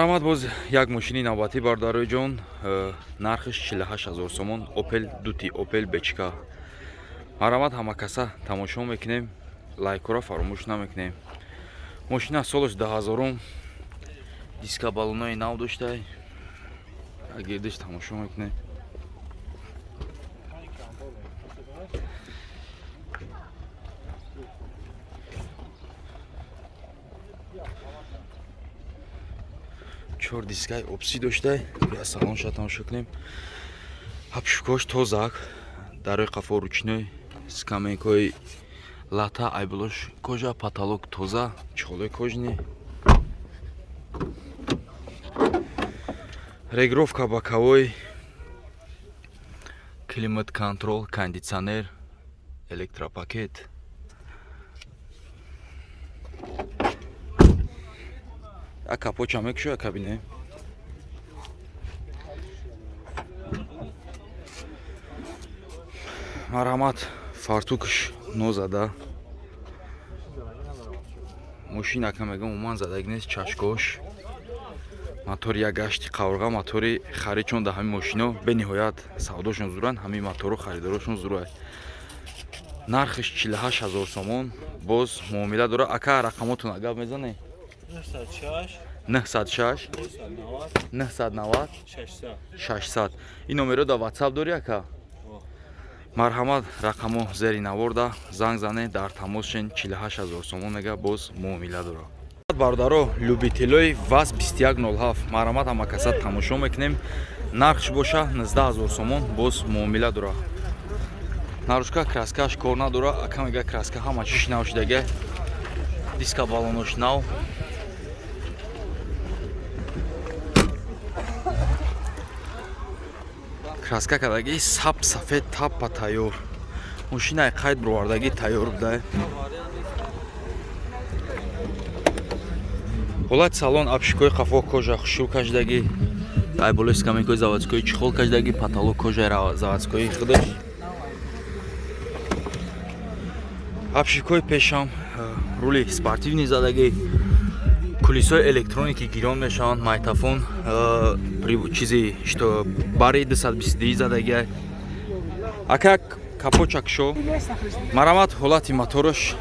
Рамад боз як мошини навбатӣ бардароиҷон, нархиш 48000 сомон, Opel дути Opel бечка. Марамад ҳамакаса тамошо мекунем, лайкора фаромӯш намекунем. Мошина солаш 2000, диска балонои нав доштай, гирдиш тамошо мекунем. Чор дискай обсӣ доштай, я салонша тамошо кунем. Ҳабшукош тозак, дарои қафо ручной, скамейкои лата айблош кожа, потолок тоза, чолои кожни. Регировка боковой, климат контрол, кондиционер, электропакет. Я капоча мекушу, я кабине. Марамат фартукш нозада. Мошина камега уман задаг нест, чашкош. Мотор як гашти қаврға, мотори харичон да ҳами мошино бениҳоят савдошон зуран, ҳами мотору харидорошон зурай. Нархиш 48000 сомон, боз муомила дора. Ака рақамотун агаб мезане? 906 990 600. Ин номеро да WhatsApp дори ака? Марҳамат, рақамо зери наворда занг зане, дар тамос шен. 48000 сомон мега, боз муомила дора. Бардаро любителои ВАЗ 2107. Марҳамат, ҳамакаса тамошо мекунем. Нархш боша 19000 сомон, боз муомила дора. Нарушка краскаш кор надора, ака мега краска ҳама чиш нав шудаге. Диска балонош нав. Краска кадаги саб сафед таппа тайёр. Мошинаи қайд бировардаги тайёр буда. Ҳолати салон абшикои қафо кожа хушрӯ кашдаги. Айболои скамейкои заводскои чихол кашдаги, потолок кожаи заводскои худаш. Абшикои пешам рули спортивни задаги. Кулисои электроники гирон мешаванд, майтафон, чизи что бари 222 задаги. Ака капочак шо. Марамат ҳолати моторош.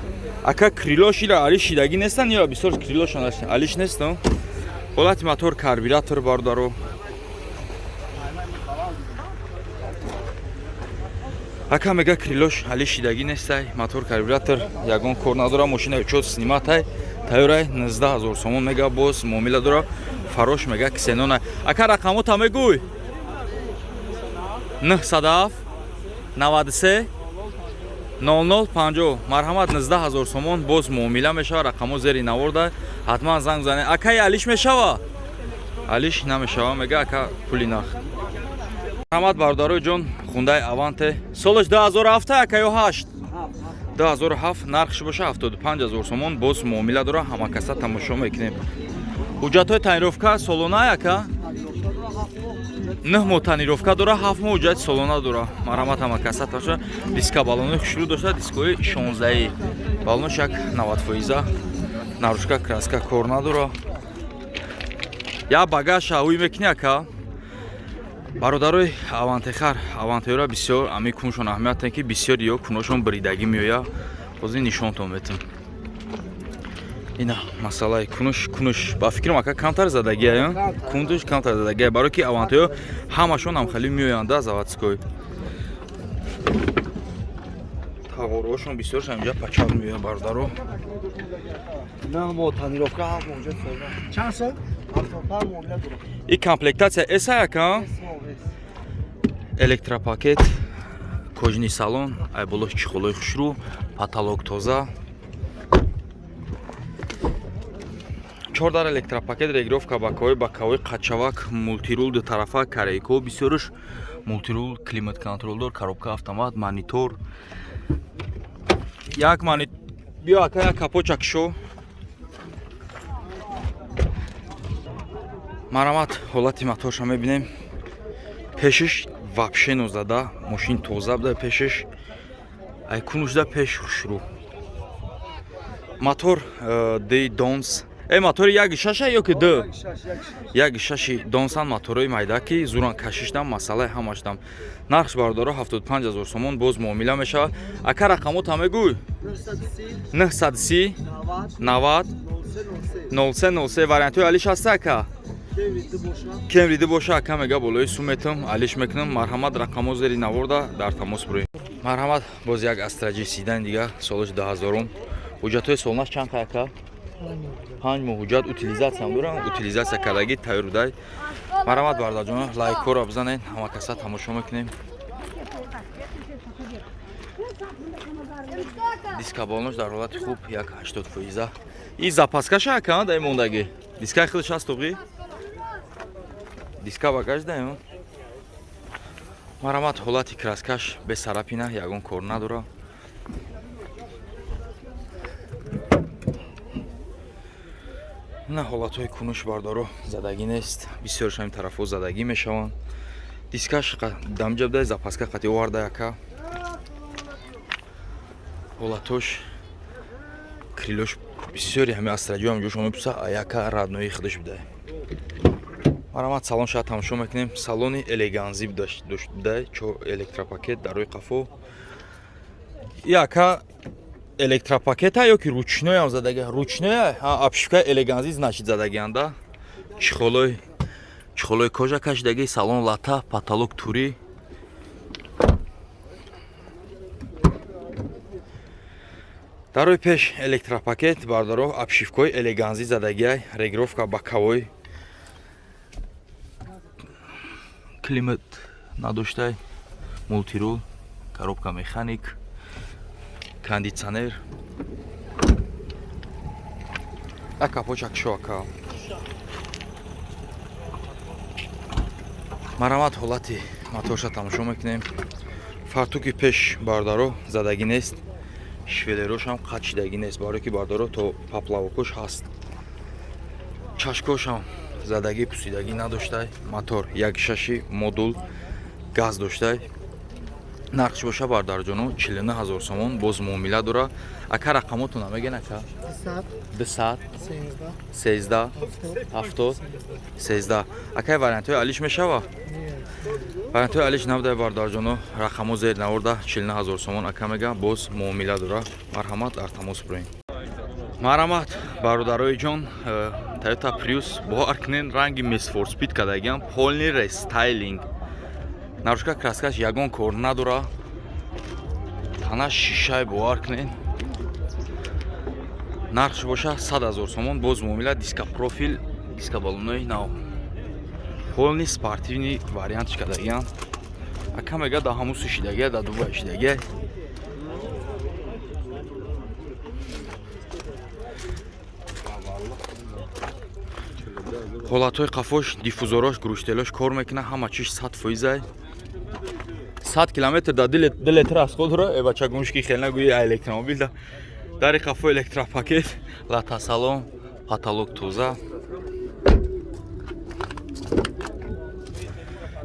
Ака крилош ила алиш шидаги нестан ё бисёр крилош алиш нестан. Ҳолати мотор карбюратор бардаро. Ака мега крилош алиш шидаги нестай, мотор карбюратор ягон кор надора, мошина учёт сниматай. Тайёрай 19000 сомон мега, боз муомила дора. Фарош мега ксенона. Ака рақамота мегӯй. 907 93 0050. Марҳамат, 19000 сомон, боз муомила мешава. Рақамо зери наворда, ҳатман занг зане. Ака алиш мешава? Алиш намешава мега, ака пули нах. Марҳамат бардарои ҷон, хундай Аванте. Солаш 2007 ака ё 8? 2007. Нархш боша 75000 сомон, боз муомила дора. Ҳамакаса тамошо мекунем. ҳуҷҷатҳои танировка солона ака? 9 моҳ танировка дора, 7 моҳ ҳуҷҷати солона дора. Марҳамат, ҳамакаса тамошо. Диска балонои хушрӯ дошта, дискои 16. Балонош як 90%. Нарушка краска кор надора. Я багаж ҳавӣ мекунӣ ака? Бародарои Авантехар, Авантеёра бисёр ами кунушон аҳамият дорад ки бисёр ё куношон бридагӣ меояд. Ҳозир нишонтон метим. Ина масъалаи кунуш ба фикрам ака камтар задагия ё? Кунуш камтар задагия, барои ки Авантеё ҳамашон ҳамхали меоянд да заводской. Тавороҳошон бисёршон инҷа пачак меояд бародаро. На мо танировка ҳам мавҷуд форда. Чанд сол? 75 муомила дора. И комплектация эса ака? Электропакет, кожни салон, айболош чихолои хушрӯ, потолок тоза. 4 дар электропакет, регировка боковой қачавак, мултирул дутарафа, корейко бисёрш, мултирул, климат контролдор, коробка автомат, монитор. Як монитор. Биё ака як капочак шо. Марҳамат, ҳолати моторша мебинем. Пешиш вообще нозада, мошин тоза буда пешиш. Ай кунушда пеш хушрӯ. Мотор Day Dons мотори як шаша ё ки ду? یک شش یک شش як шаши донсан моторои майда ки зуран кашиштам масъалаи ҳамаштам. Нархш бардоро 75000 сомон боз муомила мешавад. Ака рақамо та мегӯй 930 90 0303 вариантои алиш ҳаста ака? кем рида боша ака мега болои суметам алиш мекунам. Марҳамат рақамо зери наворда дар тамос бурем. Марҳамат боз як астраҷи сидан дига солаш 2000 ҳуҷҷатҳои солнаш чанд ака? 5 моҳ ҳуҷҷат утилизатсиям дорам, утилизатсия кардагӣ тайёр будай. Марҳамат бародарҷон, лайкҳоро бизанед, ҳама каса тамошо мекунем. Диска болнош дар ҳолати хуб 180%. И запаскаша ака дай мондагӣ. Дискаи худаш ҳаст тоғи? Диска багаж даем. Марҳамат ҳолати краскаш бесарапина, ягон кор надора. На ҳолатҳои кунуш бардоро задагӣ нест. Бисёршам ин тарафҳо задагӣ мешаванд. Дискаш дамҷабдай запаска қати оварда ака. ҳолатош крилош бисёри ҳами астраҷиҳо ҳамҷошо мепурса аяка раднои худаш будай. Марҳамат салон шояд тамошо мекунем. Салони элеганзи дошт будай, 4 электропакет дар рӯи қафо. И ака электропакета ё ки ручноям задаги? Ручная, обшивка элеганзи значит задагианда. Чихолои кожа кашидаги, салон лата, потолок тури. Дар рӯи пеш электропакет бардоро обшивкаи элеганзи задагиай, регировка боковой. Климат надоштай, мултирул, коробка механик, кондитсионер. Ака почак шо ака. Марҳамат ҳолати моторша тамошо мекунем. Фартуки пеш бардаро задагӣ нест. Швелерошам қачидагӣ нест, барои ки бардаро то поплавокош ҳаст. Чашкошам задагӣ пусидагӣ надоштай. Мотор 1.6 модул газ доштай. Нархш боша бардарҷоно 49000 сомон боз муомила дора. Ака рақамотона меген ака? 200 13 70 13. Акай вариантои алиш мешава? Вариантои алиш набудай бардарҷоно. Рақамо зер наворда 49000 сомон ака мега боз муомила дора. Марҳамат дар тамос бурем. Марҳамат бародарои ҷон, Toyota Prius бо аркнен ранги Mesfor Speed кадагиам, полни рестайлинг. Нарушка краскаш ягон кор надора. Тана шишаи бо аркнен. Нархш боша 100000 сомон боз муомила, диска профил, диска балонои нав. Полни спортивни вариантш кадагиам. Ака мега да ҳамусу шидагия, да дубай шидагия. ҳолатҳои қафош, диффузорош, груштелош кор мекуна, ҳама чиш 100%. 100 километр да 2 литр аз ходро бачак мушки хел нагӯи электромобил да. Дари қафо электропакет, лата салон, потолок тоза.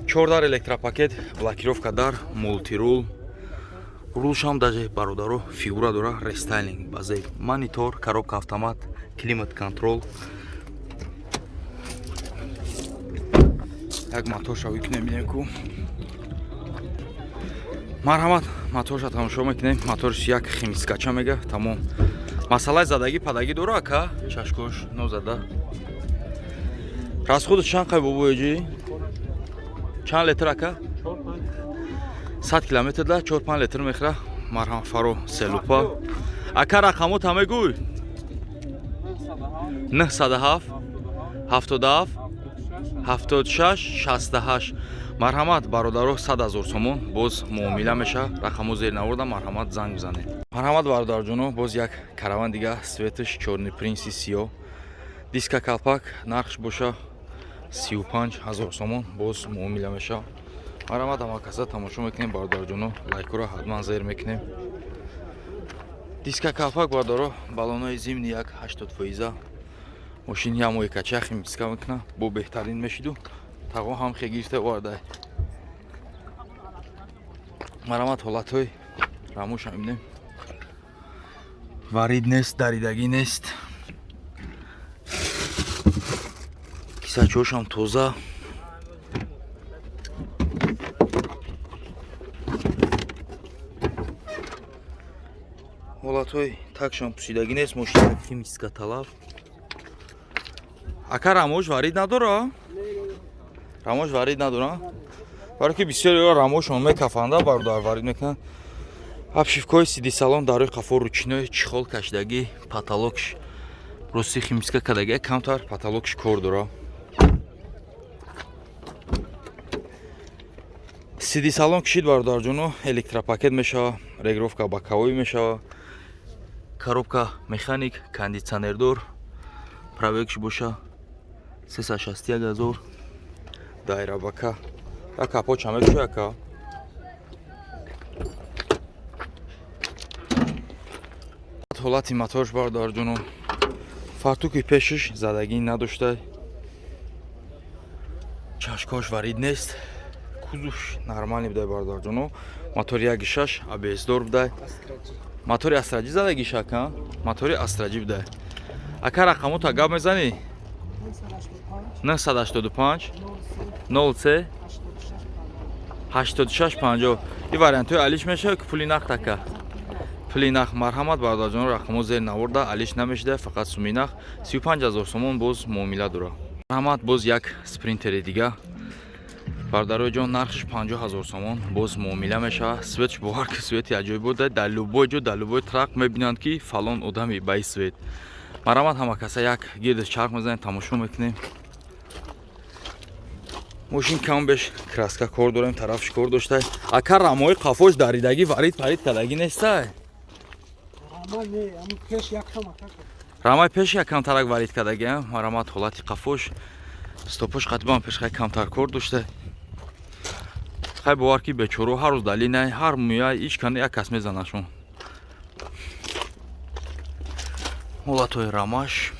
4 дар электропакет, блокировка дар, мултирул. Рулшам даже бародаро фигура дора, рестайлинг, базе, монитор, коробка автомат, климат контрол. Як моторша викунем бинем ку. Марҳамат, моторша тамошо мекунем. Моторш як химискача мега, тамом. Масъалаи задагӣ падагӣ дора ака? Чашкош нозада. Расходаш чанд қай бобоёҷи? Чанд литр ака? 100 километр да 4-5 литр мехра. Марҳам фаро селупа. Ака рақамо та мегӯй? 907 77 76 68. Марҳамат бародаро 100000 сомон боз муомила меша. Рақамо зер наворда, марҳамат занг бизанед. Марҳамат бародарҷоно, боз як караван дига светаш чорни принси сиё. Диска калпак, нархш боша 35000 сомон боз муомила меша. Марҳамат ҳама каса тамошо мекунем бародарҷоно, лайкҳоро ҳатман зер мекунем. Диска калпак бардаро балонои зимни 180%. Мошини ҳамои кача химиска мекуна, бо беҳтарин мешиду. Таго ҳам хегирта вардай. Марҳамат ҳолатҳои рамӯша мебинем. Варид нест, даридагӣ нест. сачҳошам тоза. ҳолатҳои такшам пусидагӣ нест, мошина химиска талаб. Ака рамош варид надора? Рамош варид надора? барое ки бисёре рамошон мекафанда бародар варид мекунанд. обшивкаи сиди салон дар рӯи қафо ручной чихол кашидагӣ, потолокш рости химиска кардагӣ, камтар потолокш кор дора. сиди салон кишид бародарҷоно, электропакет мешава, регулировка боковой мешава, коробка механик, кондитсионердор, пробегш боша 361 000, дайрабака. Так капот чаме кушака. ҳолати моторш бародарҷоно, фартуки пешиш задагӣ надошта, чашкош варид нест, кузуш нормалӣ буда бародарҷоно, мотори 1.6 абсдор буда, мотори астраҷӣ задагӣ шака, мотори астраҷӣ буда. Ака рақамота гап мезанӣ? 985 03 86 50. И вариантҳои алиш мешавад ки пули нақд ака. пули нақд марҳамат бародарҷоно, рақамо зер наворда, алиш намешуда, фақат суми нақд 35 000 сомон боз муомила дора. Марҳамат боз як спринтери дига. Бародарои ҷон нархиш 50 000 сомон боз муомила мешава. Светш бовар ки свети аҷоиб буда, дар любой ҷо, дар любой трак мебинанд ки фалон одами ба ин свет. Марҳамат ҳама каса як гирди чарх мезанем, тамошо мекунем. мошин камбеш краска кор дорем, тарафш кор дошта. Ака рамои қафош даридагӣ варид парид кардагӣ нестай? рамаи пеш якам тарак варид кардагӣ. марҳамат ҳолати қафош стопош қатибан пешхай камтар кор дошта. хай бовар ки бечоро ҳар рӯз дали най, ҳар муяй ич кани як кас мезанашон. ҳолатҳои рамаш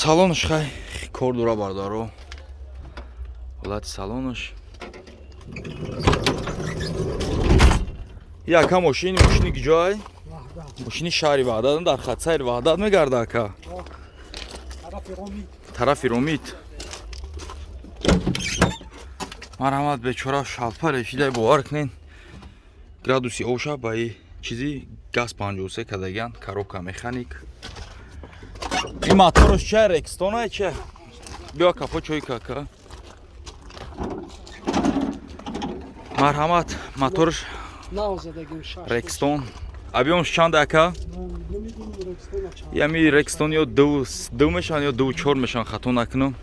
салонш хай кор дора бардаро. ҳолати салонш яка мошини киҷой? мошини шаҳри Ваҳдат дар хатсайри Ваҳдат мегарда ака. тарафи Ромид. марҳамат бечора шалпа решида бовар кунен. градуси оша ба и чизи газ 53 кардагиан, коробка механик. И моторш ча Рекстона ча? Биё капо чой кака. Марҳамат моторш Рекстон. Объемш чанд ака? Ями Рекстон ё 2 мешан ё 2.4 мешан, хато накунам.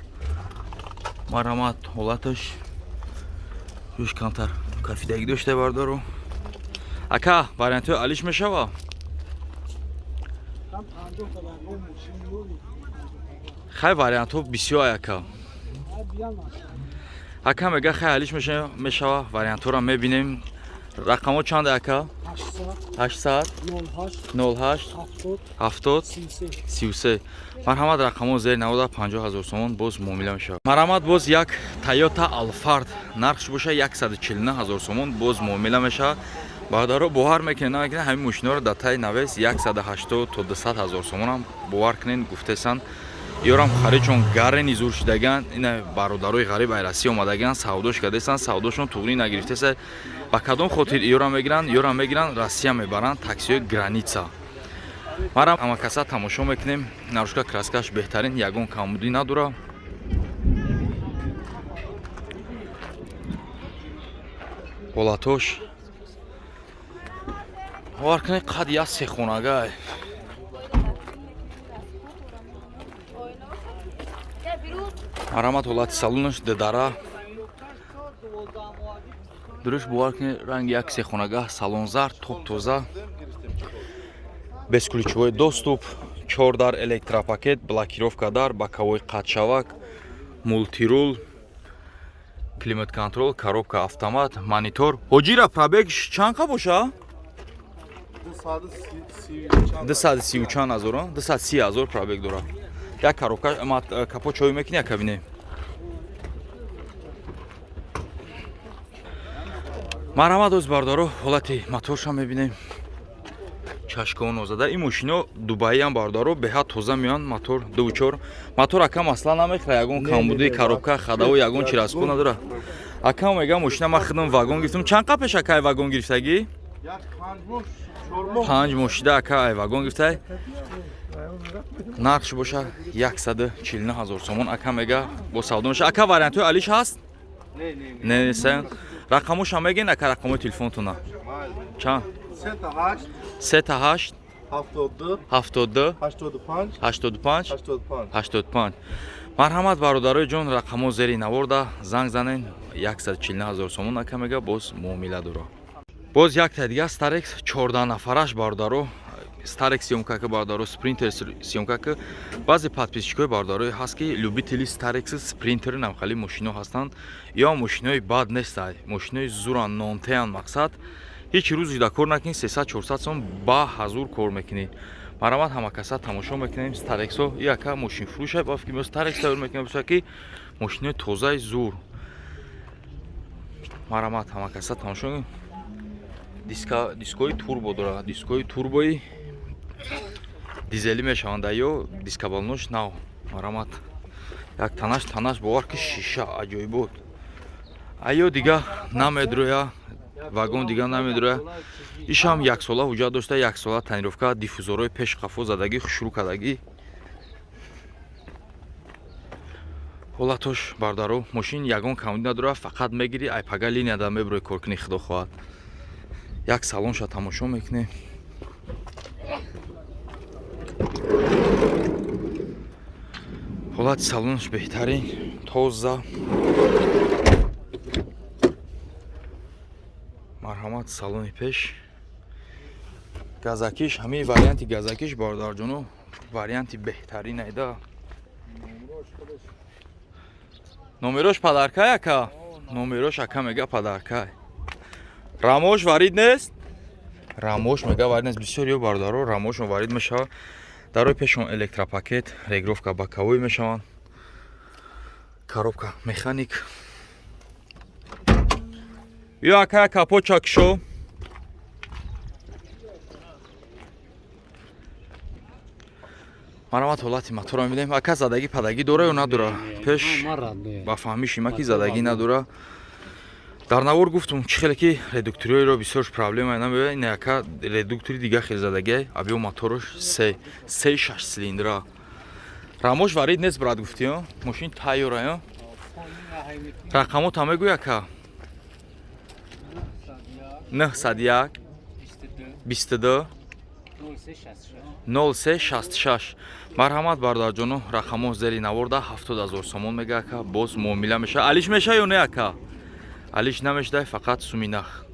Марҳамат ҳолаташ ҷӯш камтар кафидагӣ дошта бардаро. Ака вариантҳои алиш мешава? хай вариантҳо бисёр ака. ака мега хай алиш мешава, вариантҳоро мебинем. рақамо чанд ака? 800 08 70 33. марҳамат рақамо зери навода 50 000 сомон боз муомила мешавад. марҳамат боз як Toyota Alphard нархш боша 149 000 сомон боз муомила мешавад. бародаро бовар мекунед, ҳамин мошинаро дар таи навес 180 то 200 000 сомонам бовар кунед, гуфтесан. ёрам харидшон гарени зур шидаган, ина бародарои ғариб айрасӣ омадаган, савдош кардесан, савдошон туғрӣ нагирифтеса. ба кадом хотир ёрам мегиранд, Россия мебаранд, таксиёи граница. марам ҳама каса тамошо мекунем. нарушка краскаш беҳтарин, ягон камбудӣ надора. ҳолатош бовар кунед қад як сехонагай. марҳамат ҳолати салонаш дедара. дуруш бовар кунед ранги як сехонагаҳ, салон зард, топ тоза. бесключевой доступ, 4 дар электропакет, блокировка дар, боковой қатшавак, мултирул, климат контрол, коробка автомат, монитор. ҳоҷира пробег чанқа боша? 230 000, 230 000 пробег дора. як коробка капо чой мекунӣ яка бинем. марҳамат оз бардаро, ҳолати моторша мебинем. чашкон озада ин мошино дубайиам бардоро беҳа тоза меён мотор 2.4 мотор ака масъала намехӯра ягон камбуди коробка хадаву ягон чиразку надора ака мега мошина ма худам вагон гирифтам чанд қа пеш ака вагон гирифтагӣ 5 мошида ака ай вагон гирифтай нархш боша 149,000 сомон ака мега бо савдо меша ака вариантои алиш ҳаст не несан рақамоша мегин ака рақамои телефонтуна чанд 38 72 85 85 марҳамат бародарои ҷон рақамо зери наворда занг занен 149,000 сомон ака мега боз муомила дуро боз якта дига старекс 14 нафараш бародаро старекс съёмкака бародаро спринтер съёмкака баъзе подписчикои бародарои ҳаст ки любители старекс спринтери намхали мошино ҳастанд ё мошинои бад нестай мошинои зуран нонтеян мақсад ҳеҷ рӯз ида кор накунед 300-400 сом ба ҳазур кор мекунед марҳамат ҳамакаса тамошо мекунем старексо яка мошин фурӯшай бафки мо старекс тайёр мекунем боша ки мошинои тозаи зур марҳамат ҳамакаса тамошо дискои турбо дорад дискои турбои дизелӣ мешаванда ё дискабалнош нав марҳамат як танаш бовар ки шиша аҷоибот аё дига намедроя вагон дига намедроя ишам яксола ҳуҷҷат дошта яксола танировка диффузорҳои пеш қафо задагӣ хушрӯ кардагӣ ҳолатош бардаро мошин ягон камуди надора фақат мегири айпага линияда мебурои коркунӣ худо хоҳад як салонша тамошо мекунем ҳолати салонш беҳтарин тоза марҳамат салони пеш газакиш ҳамин варианти газакиш бародарҷоно варианти беҳтарин айда номерош падаркай ака номерош ака мега падаркай рамош варид нест рамош мега варид нест бисёр ё бародаро рамошон варид мешавад дарои пешон электропакет регировка боковой мешаванд коробка механик ё ака капот чакшо марҳамат ҳолати моторро мебинем ака задагӣ падагӣ дора ё надора пеш ба фаҳмишима ки задагӣ надора дар навор гуфтум чӣ хеле ки редукториро бисёр проблема намебинем ин ака редуктори дига хел задагӣ абё моторош 3-6 силиндра рамош варид нест брат гуфти ё мошин тайёра ё рақамота мегӯй ака 901 22 0366 марҳамат бародарҷоно рақамо зери наворда 70,000 сомон мега ака боз муомила меша алиш меша ё не ака алиш намешадай фақат суми нах